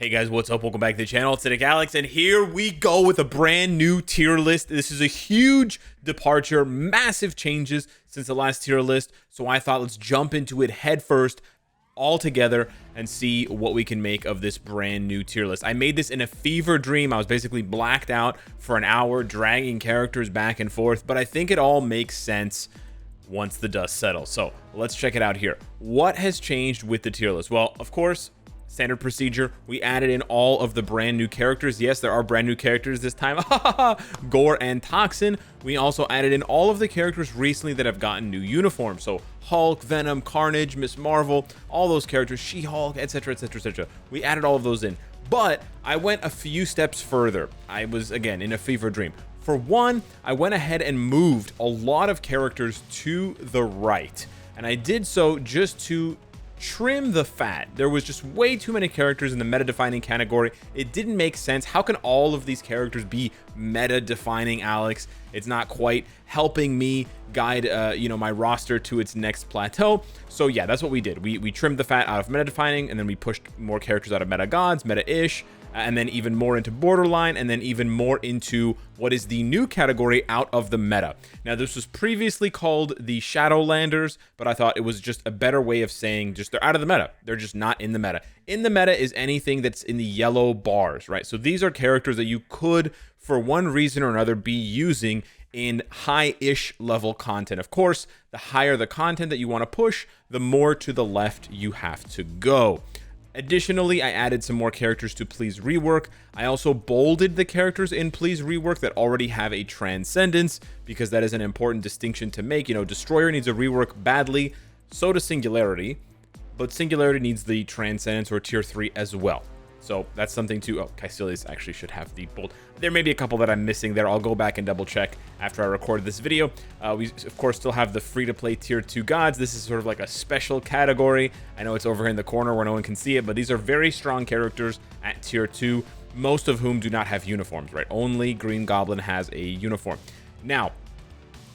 Hey guys, what's up? Welcome back to the channel. It's Cynicalex, and here we go with a brand new tier list. This is a huge departure, massive changes since the last tier list. So I thought let's jump into it head first, all together, and see what we can make of this brand new tier list. I made this in a fever dream. I was basically blacked out for an hour, dragging characters back and forth, but I think it all makes sense once the dust settles. So let's check it out here. What has changed with the tier list? Well, of course, standard procedure, we added in all of the brand new characters. Yes, there are brand new characters this time. Gore and Toxin. We also added in all of the characters recently that have gotten new uniforms. So Hulk, Venom, Carnage, Miss Marvel, all those characters, She-Hulk, etc, etc, etc. We added all of those in. But I went a few steps further. I was, again, in a fever dream. For one, I went ahead and moved a lot of characters to the right. And I did so just to trim the fat. There was just way too many characters in the meta defining category. It didn't make sense. How can all of these characters be meta defining, Alex? It's not quite helping me guide my roster to its next plateau. So yeah, that's what we did. We trimmed the fat out of meta defining, and then we pushed more characters out of meta gods, meta-ish, and then even more into borderline, and then even more into what is the new category out of the meta. Now, this was previously called the Shadowlanders, but I thought it was just a better way of saying just they're out of the meta. They're just not in the meta. In the meta is anything that's in the yellow bars, right? So these are characters that you could, for one reason or another, be using in high-ish level content. Of course, the higher the content that you want to push, the more to the left you have to go. Additionally, I added some more characters to Please Rework. I also bolded the characters in Please Rework that already have a Transcendence, because that is an important distinction to make. You know, Destroyer needs a rework badly, so does Singularity, but Singularity needs the Transcendence or Tier 3 as well. So that's something to, Caecilius actually should have the bold. There may be a couple that I'm missing there. I'll go back and double check after I record this video. We, of course, still have the free-to-play Tier 2 gods. This is sort of like a special category. I know it's over here in the corner where no one can see it, but these are very strong characters at Tier 2, most of whom do not have uniforms, right? Only Green Goblin has a uniform. Now,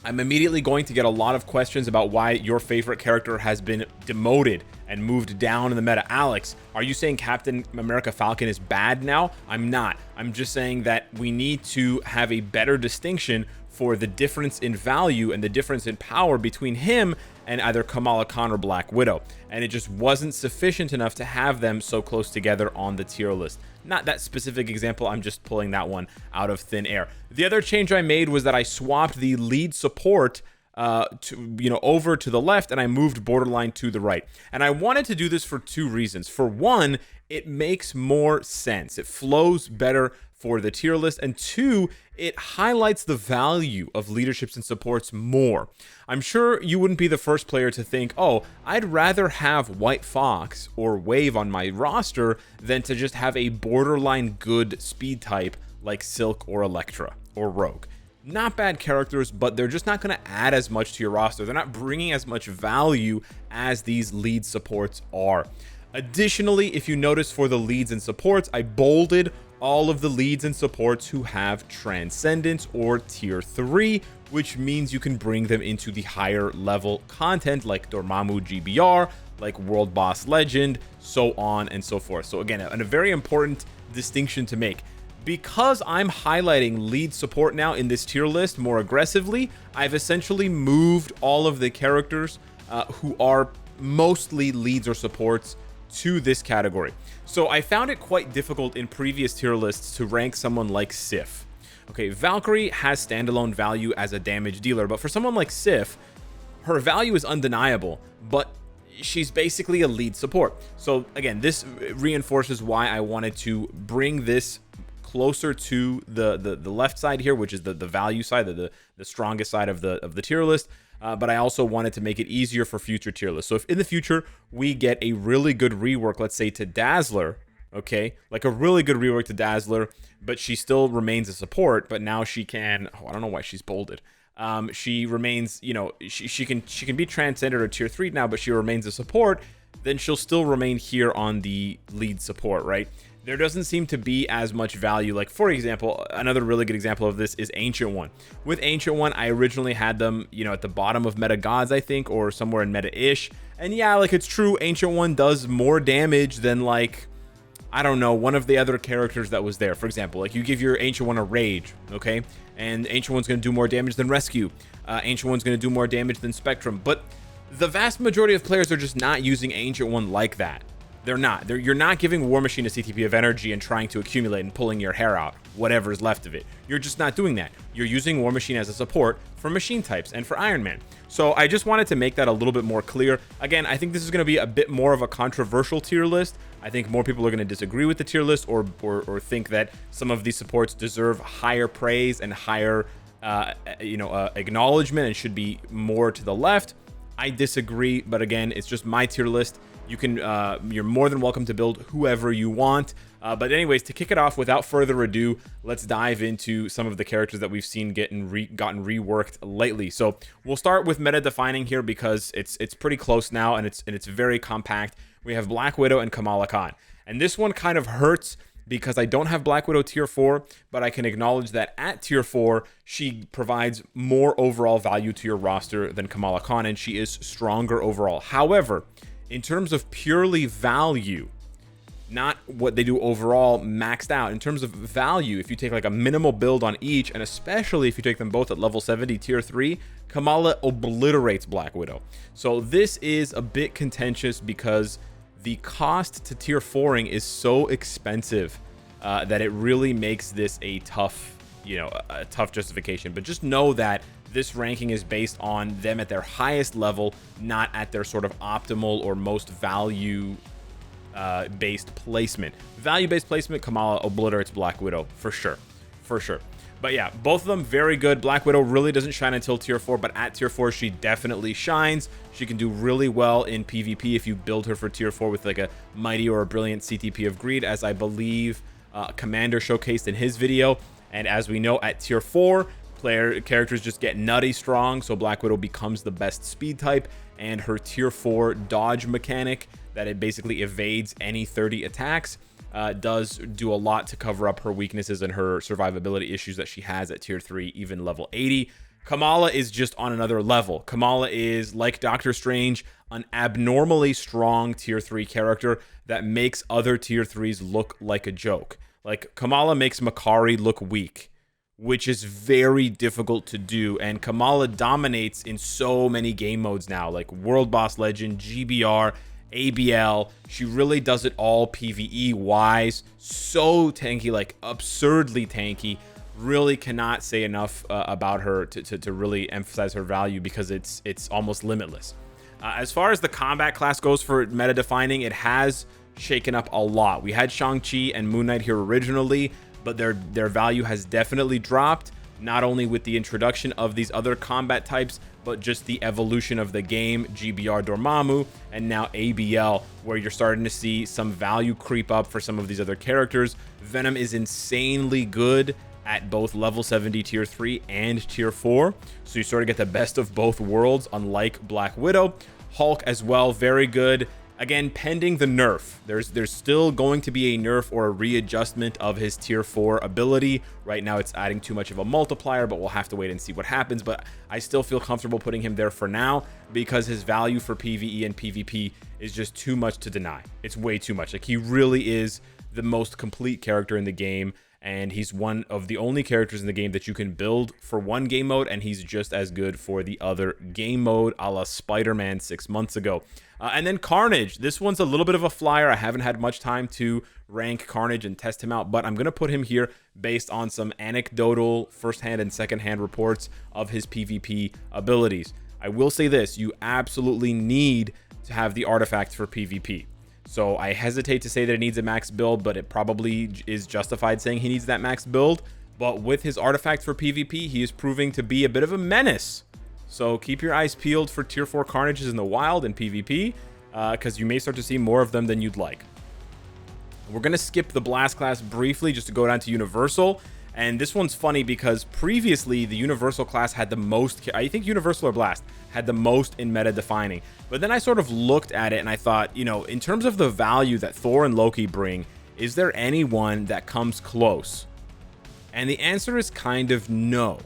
I'm immediately going to get a lot of questions about why your favorite character has been demoted and moved down in the meta. Alex, are you saying Captain America Falcon is bad now? I'm not. I'm just saying that we need to have a better distinction for the difference in value and the difference in power between him and either Kamala Khan or Black Widow. And it just wasn't sufficient enough to have them so close together on the tier list. Not that specific example, I'm just pulling that one out of thin air. The other change I made was that I swapped the lead support over to the left, and I moved borderline to the right. And I wanted to do this for two reasons. For one, it makes more sense. It flows better for the tier list, and two, it highlights the value of leaderships and supports more. I'm sure you wouldn't be the first player to think, oh, I'd rather have White Fox or Wave on my roster than to just have a borderline good speed type like Silk or Electra or Rogue. Not bad characters, but they're just not going to add as much to your roster. They're not bringing as much value as these lead supports are. Additionally, if you notice for the leads and supports, I bolded all of the leads and supports who have Transcendence or Tier 3, which means you can bring them into the higher level content like Dormammu GBR, like World Boss Legend, so on and so forth. So again, a very important distinction to make. Because I'm highlighting lead support now in this tier list more aggressively, I've essentially moved all of the characters who are mostly leads or supports to this category. So I found it quite difficult in previous tier lists to rank someone like Sif. Okay, Valkyrie has standalone value as a damage dealer, but for someone like Sif, her value is undeniable, but she's basically a lead support. So again, this reinforces why I wanted to bring this closer to the left side here, which is the value side, the strongest side of the tier list. But I also wanted to make it easier for future tier lists. So if in the future we get a really good rework, let's say to Dazzler, okay, like a really good rework to Dazzler, but she still remains a support, but now she can, I don't know why she's bolded. She remains, she can be transcended or Tier 3 now, but she remains a support, then she'll still remain here on the lead support, right? There doesn't seem to be as much value. Like, for example, another really good example of this is Ancient One. With Ancient One, I originally had them, at the bottom of Meta Gods, I think, or somewhere in Meta-ish. And yeah, like, it's true, Ancient One does more damage than, like, I don't know, one of the other characters that was there. For example, like you give your Ancient One a Rage, okay? And Ancient One's going to do more damage than Rescue. Ancient One's going to do more damage than Spectrum. But the vast majority of players are just not using Ancient One like that. They're not. You're not giving War Machine a CTP of energy and trying to accumulate and pulling your hair out, whatever is left of it. You're just not doing that. You're using War Machine as a support for machine types and for Iron Man. So I just wanted to make that a little bit more clear. Again, I think this is going to be a bit more of a controversial tier list. I think more people are going to disagree with the tier list or think that some of these supports deserve higher praise and higher acknowledgement and should be more to the left. I disagree, but again, it's just my tier list. You can, you're more than welcome to build whoever you want. But anyways, to kick it off, without further ado, let's dive into some of the characters that we've seen gotten reworked lately. So we'll start with meta defining here because it's pretty close now and it's very compact. We have Black Widow and Kamala Khan, and this one kind of hurts because I don't have Black Widow tier 4, but I can acknowledge that at tier 4, she provides more overall value to your roster than Kamala Khan, and she is stronger overall. However, in terms of purely value, not what they do overall maxed out, in terms of value, if you take like a minimal build on each, and especially if you take them both at level 70 tier 3, Kamala obliterates Black Widow. So this is a bit contentious because the cost to tier 4ing is so expensive that it really makes this a tough justification. But just know that this ranking is based on them at their highest level, not at their sort of optimal or most value based placement. Value-based placement, Kamala obliterates Black Widow for sure. But yeah, both of them very good. Black Widow really doesn't shine until tier 4, but at tier 4 she definitely shines. She can do really well in PvP if you build her for tier 4 with like a mighty or a brilliant CTP of greed, as I believe Commander showcased in his video. And as we know, at tier 4 characters just get nutty strong, so Black Widow becomes the best speed type, and her tier 4 dodge mechanic that it basically evades any 30 attacks does do a lot to cover up her weaknesses and her survivability issues that she has at tier 3, even level 80. Kamala is just on another level. Kamala is, like Doctor Strange, an abnormally strong tier 3 character that makes other tier 3s look like a joke. Like, Kamala makes Makari look weak, which is very difficult to do, and Kamala dominates in so many game modes now, like World Boss Legend, GBR, ABL. She really does it all PvE wise. So tanky, like absurdly tanky. Really cannot say enough about her to really emphasize her value because it's almost limitless. As far as the combat class goes for meta defining, it has shaken up a lot. We had Shang-Chi and Moon Knight here originally, but their value has definitely dropped, not only with the introduction of these other combat types, but just the evolution of the game, GBR Dormammu, and now ABL, where you're starting to see some value creep up for some of these other characters. Venom is insanely good at both level 70 tier 3 and tier 4, so you sort of get the best of both worlds, unlike Black Widow. Hulk as well, very good. Again, pending the nerf. There's still going to be a nerf or a readjustment of his tier 4 ability. Right now it's adding too much of a multiplier, but we'll have to wait and see what happens. But I still feel comfortable putting him there for now because his value for PvE and PvP is just too much to deny. It's way too much. Like, he really is the most complete character in the game, and he's one of the only characters in the game that you can build for one game mode, and he's just as good for the other game mode, a la Spider-Man 6 months ago. And then Carnage. This one's a little bit of a flyer. I haven't had much time to rank Carnage and test him out, but I'm going to put him here based on some anecdotal first-hand and second-hand reports of his PvP abilities. I will say this, you absolutely need to have the artifacts for PvP. So I hesitate to say that it needs a max build, but it probably is justified saying he needs that max build. But with his artifacts for PvP, he is proving to be a bit of a menace. So keep your eyes peeled for tier 4 Carnages in the wild and PvP, because you may start to see more of them than you'd like. We're going to skip the Blast class briefly just to go down to Universal. And this one's funny because previously the Universal class had the most, I think Universal or Blast had the most in meta defining. But then I sort of looked at it and I thought, you know, in terms of the value that Thor and Loki bring, is there anyone that comes close? And the answer is kind of no.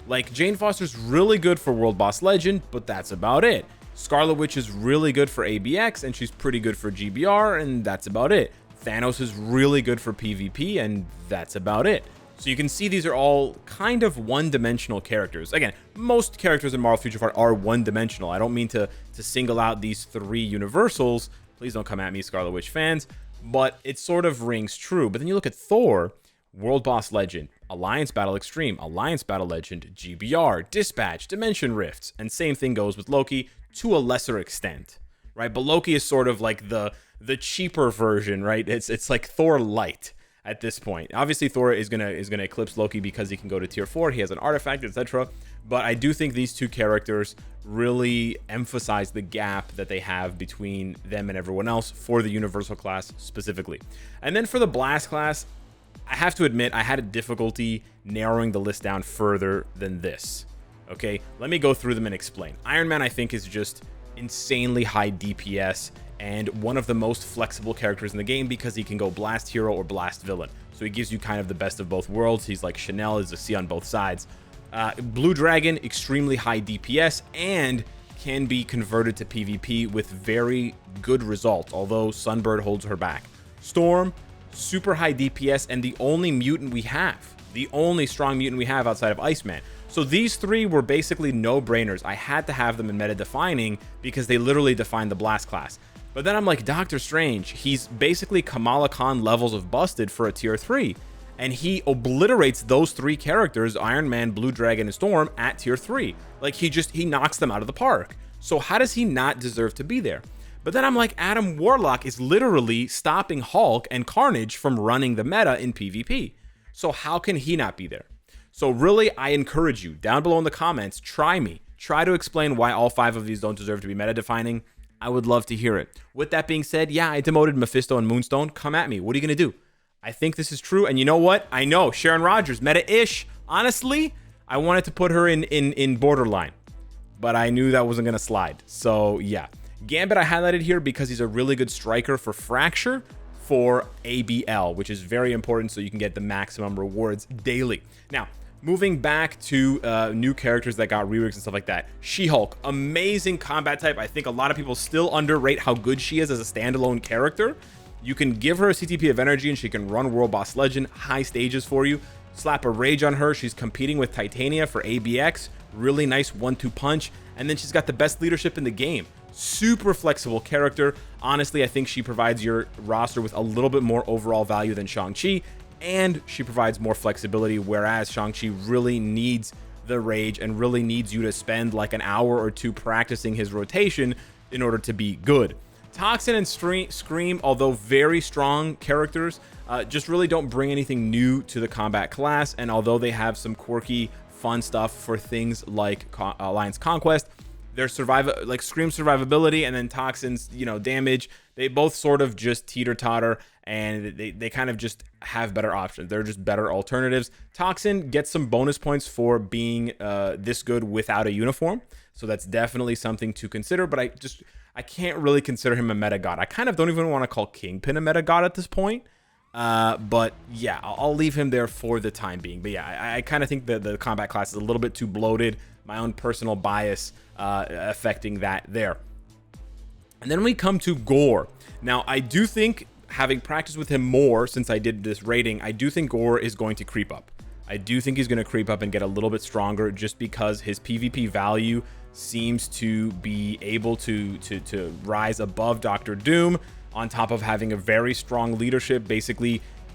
Like, Jane Foster's really good for World Boss Legend, but that's about it. Scarlet Witch is really good for ABX, and she's pretty good for GBR, and that's about it. Thanos is really good for PvP, and that's about it. So you can see these are all kind of one-dimensional characters. Again, most characters in Marvel Future Fight are one-dimensional. I don't mean to single out these 3 universals. Please don't come at me, Scarlet Witch fans. But it sort of rings true. But then you look at Thor, World Boss Legend, Alliance Battle Extreme, Alliance Battle Legend, GBR, Dispatch, Dimension Rifts. And same thing goes with Loki to a lesser extent, right? But Loki is sort of like the cheaper version, right? It's like Thor Light at this point. Obviously, Thor is gonna eclipse Loki because he can go to tier 4. He has an artifact, etc. But I do think these 2 characters really emphasize the gap that they have between them and everyone else for the Universal class specifically. And then for the Blast class, I have to admit I had a difficulty narrowing the list down further than this. Okay, let me go through them and explain. Iron Man, I think, is just insanely high DPS and one of the most flexible characters in the game because he can go blast hero or blast villain. So he gives you kind of the best of both worlds. He's like Chanel, is a C on both sides. Blue Dragon, extremely high DPS and can be converted to PvP with very good results, although Sunbird holds her back. Storm, super high DPS and the only mutant we have. The only strong mutant we have outside of Iceman. So these 3 were basically no-brainers. I had to have them in meta-defining because they literally define the Blast class. But then I'm like, Doctor Strange, he's basically Kamala Khan levels of busted for a tier 3. And he obliterates those 3 characters, Iron Man, Blue Dragon, and Storm, at tier 3. Like, he knocks them out of the park. So how does he not deserve to be there? But then I'm like, Adam Warlock is literally stopping Hulk and Carnage from running the meta in PvP. So how can he not be there? So really, I encourage you, down below in the comments, try to explain why all 5 of these don't deserve to be meta-defining. I would love to hear it. With that being said, yeah, I demoted Mephisto and Moonstone. Come at me. What are you going to do? I think this is true. And you know what? I know, Sharon Rogers, meta-ish. Honestly, I wanted to put her in borderline. But I knew that wasn't going to slide. So, yeah. Gambit I highlighted here because he's a really good striker for Fracture for ABL, which is very important so you can get the maximum rewards daily. Now, moving back to new characters that got reworks and stuff like that. She-Hulk, amazing combat type. I think a lot of people still underrate how good she is as a standalone character. You can give her a CTP of energy and she can run World Boss Legend, high stages for you. Slap a Rage on her. She's competing with Titania for ABX. Really nice 1-2 punch. And then she's got the best leadership in the game. Super flexible character. Honestly, I think she provides your roster with a little bit more overall value than Shang-Chi. And she provides more flexibility, whereas Shang-Chi really needs the Rage and really needs you to spend like an hour or 2 practicing his rotation in order to be good. Toxin and Scream, although very strong characters, just really don't bring anything new to the combat class. And although they have some quirky, fun stuff for things like Alliance Conquest, their Scream's survivability and then Toxin's, damage, they both sort of just teeter-totter and they kind of just have better options. They're just better alternatives. Toxin gets some bonus points for being this good without a uniform. So that's definitely something to consider, but I can't really consider him a meta god. I kind of don't even want to call Kingpin a meta god at this point. But yeah, I'll leave him there for the time being. But yeah, I kind of think that the combat class is a little bit too bloated. My own personal bias affecting that there. And then we come to Gore. Now, I do think, having practiced with him more since I did this rating, I do think Gore is going to creep up. I do think he's going to creep up and get a little bit stronger just because his PvP value seems to be able to rise above Doctor Doom, on top of having a very strong leadership.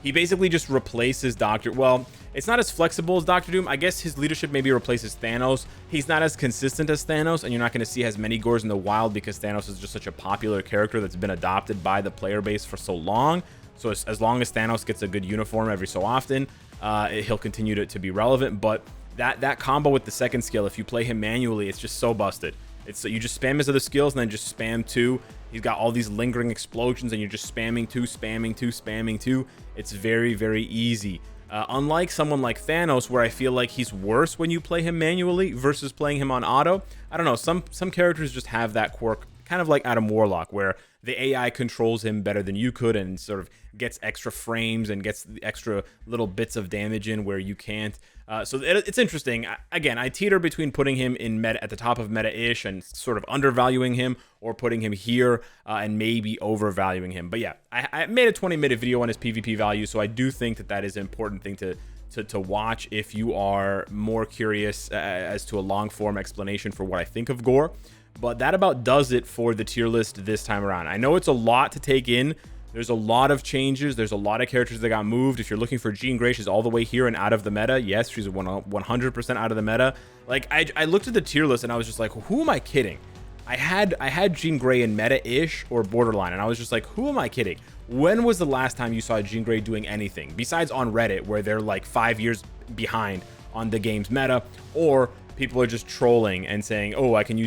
He basically just replaces well, it's not as flexible as Doctor Doom. I guess his leadership maybe replaces Thanos. He's not as consistent as Thanos, and you're not going to see as many Gores in the wild because Thanos is just such a popular character that's been adopted by the player base for so long. So as long as Thanos gets a good uniform every so often, he'll continue to be relevant. But that combo with the second skill, if you play him manually, it's just so busted. It's you just spam his other skills and then just spam 2. He's got all these lingering explosions and you're just spamming 2, spamming 2, spamming 2. It's very, very easy. Unlike someone like Thanos, where I feel like he's worse when you play him manually versus playing him on auto. I don't know, some characters just have that quirk, kind of like Adam Warlock, where the AI controls him better than you could and sort of gets extra frames and gets the extra little bits of damage in where you can't. So it's interesting. Again, I teeter between putting him in meta at the top of meta-ish and sort of undervaluing him, or putting him here and maybe overvaluing him. But yeah, I made a 20-minute video on his PvP value, so I do think that is an important thing to watch if you are more curious as to a long-form explanation for what I think of Gore. But that about does it for the tier list this time around. I know it's a lot to take in. There's a lot of changes. There's a lot of characters that got moved. If you're looking for Jean Grey, she's all the way here and out of the meta. Yes, she's 100% out of the meta. Like, I looked at the tier list and I was just like, who am I kidding? I had Jean Grey in meta-ish or borderline, and I was just like, who am I kidding? When was the last time you saw Jean Grey doing anything besides on Reddit, where they're like 5 years behind on the game's meta, or people are just trolling and saying, oh, I can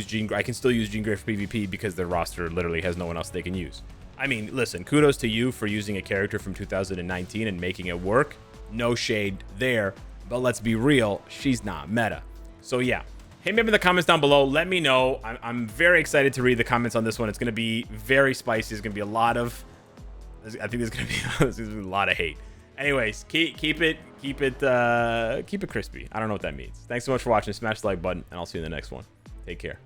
still use Jean Grey for PvP because their roster literally has no one else they can use. I mean, listen, kudos to you for using a character from 2019 and making it work. No shade there, but let's be real, she's not meta. So yeah, hit me up in the comments down below. Let me know. I'm very excited to read the comments on this one. It's going to be very spicy. There's going to be a lot of, I think there's going to be a lot of hate. Anyways, keep it crispy. I don't know what that means. Thanks so much for watching. Smash the like button, and I'll see you in the next one. Take care.